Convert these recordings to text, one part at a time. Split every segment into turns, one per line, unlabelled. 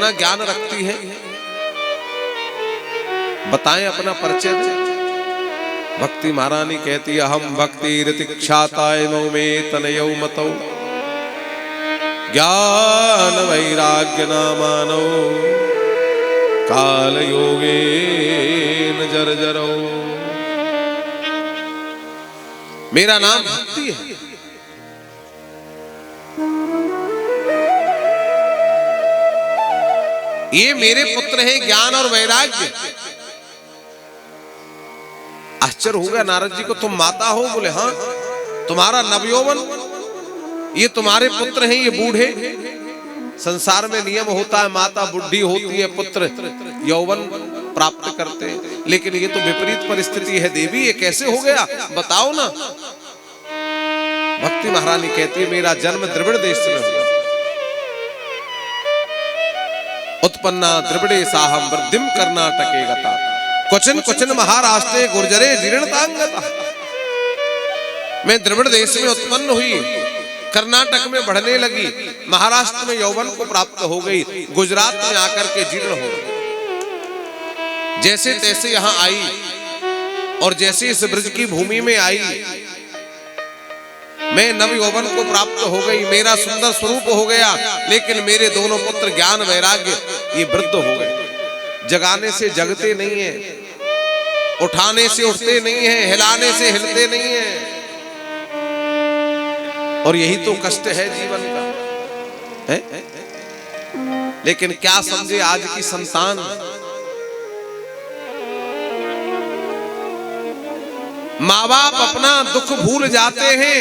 इतना ज्ञान रखती है, बताएं अपना परिचय। भक्ति महारानी कहती है, हम भक्ति रतिक्षाताय नो में तनयौ मतौ ज्ञान वैराग्य नामानो काल योगेन जर्जरौ। मेरा नाम भक्ति है। ये मेरे पुत्र हैं ज्ञान और वैराग्य। आश्चर्य हो गया नारद जी को, तुम माता हो? बोले हाँ। तुम्हारा नवयौवन, ये तुम्हारे पुत्र हैं, ये बूढ़े। संसार में नियम होता है, माता बुढ़ी होती है, पुत्र यौवन प्राप्त करते हैं, लेकिन ये तो विपरीत परिस्थिति है देवी, ये कैसे हो गया बताओ ना। भक्ति महारानी कहती है, मेरा जन्म द्रविड़ देश में हुआ। उत्पन्ना द्रविड़े साहम वृद्धिम कर्नाटके गता क्वचन क्वचन महाराष्ट्रे गुर्जरे जीर्णतांगता। मैं द्रविड़ देश में उत्पन्न हुई, कर्नाटक में बढ़ने लगी, महाराष्ट्र में यौवन को प्राप्त हो गई, गुजरात में आकर के जीर्ण हो गई। जैसे तैसे यहां आई और जैसे इस ब्रज की भूमि में आई, मैं नव यौवन को प्राप्त हो गई, मेरा सुंदर स्वरूप हो गया, लेकिन मेरे दोनों पुत्र ज्ञान वैराग्य ये वृद्ध हो गए। जगाने से जगते नहीं है, उठाने से उठते नहीं है, हिलाने से हिलते नहीं है। और यही तो कष्ट है जीवन का है? लेकिन क्या समझे आज की संतान, माँ बाप अपना दुख भूल जाते हैं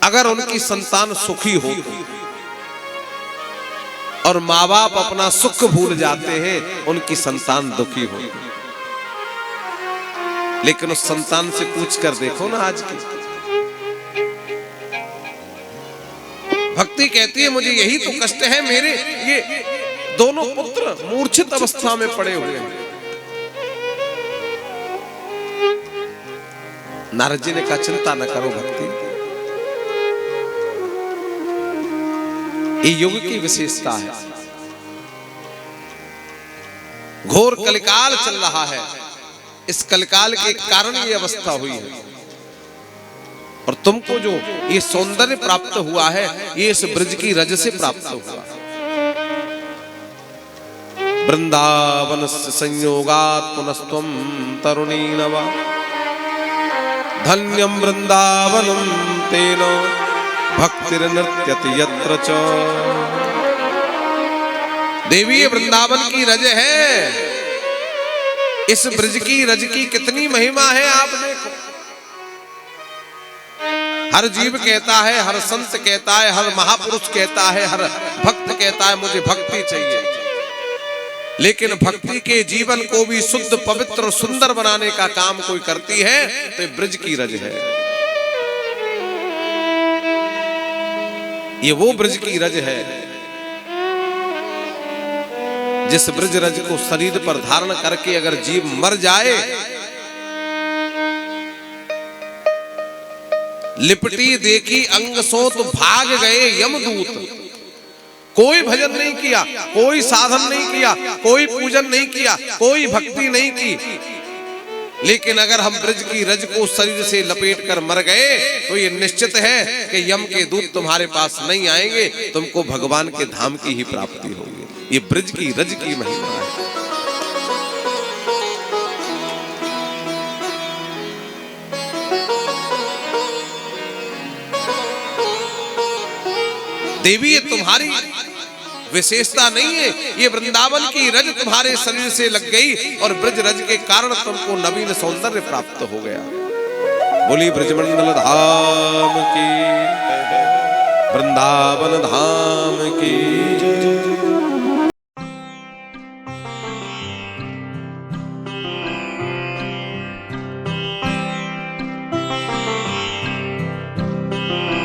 अगर उनकी संतान सुखी हो, और माँ बाप अपना सुख भूल जाते हैं उनकी संतान दुखी हो। लेकिन उस संतान से पूछ कर देखो ना आज की भक्ति कहती है, मुझे यही तो कष्ट है, मेरे ये दोनों पुत्र मूर्छित अवस्था में पड़े हुए हैं। नारद जी ने कहा, चिंता न करो भक्ति, ये युग की विशेषता है। घोर कलिकाल चल रहा है, इस कलिकाल के कारण ये अवस्था हुई है। और तुमको जो ये सौंदर्य प्राप्त हुआ है, ये इस ब्रज की रज से प्राप्त हुआ। वृंदावन संयोगात् पुनस्त्वं तरुणी नवा धन्यम वृंदावनम तेन भक्तिर्नृत्यति यत्र च। देवी ये वृंदावन की रज है, इस ब्रज की रज की कितनी महिमा है आप देखो। हर जीव कहता है, हर संत कहता है, हर महापुरुष कहता है, हर भक्त कहता है मुझे भक्ति चाहिए, लेकिन भक्ति के जीवन को भी शुद्ध पवित्र और सुंदर बनाने का काम कोई करती है तो ब्रज की रज है। ये वो ब्रज की रज है जिस ब्रज रज को शरीर पर धारण करके अगर जीव मर जाए, लिपटी देखी अंग सो तो भाग गए यमदूत। कोई भजन नहीं किया, कोई साधन नहीं किया, कोई पूजन नहीं किया, कोई भक्ति नहीं की, लेकिन अगर हम ब्रज की रज को शरीर से लपेट कर मर गए तो ये निश्चित है कि यम के दूत तुम्हारे पास नहीं आएंगे, तुमको भगवान के धाम की ही प्राप्ति होगी। ये ब्रज की रज की महिमा है। देवी ये तुम्हारी विशेषता नहीं है, ये वृंदावन की रज तुम्हारे शरीर से लग गई और ब्रज रज के कारण तुमको नवीन सौंदर्य प्राप्त हो गया। बोली ब्रजमंडल धाम की, वृंदावन धाम की।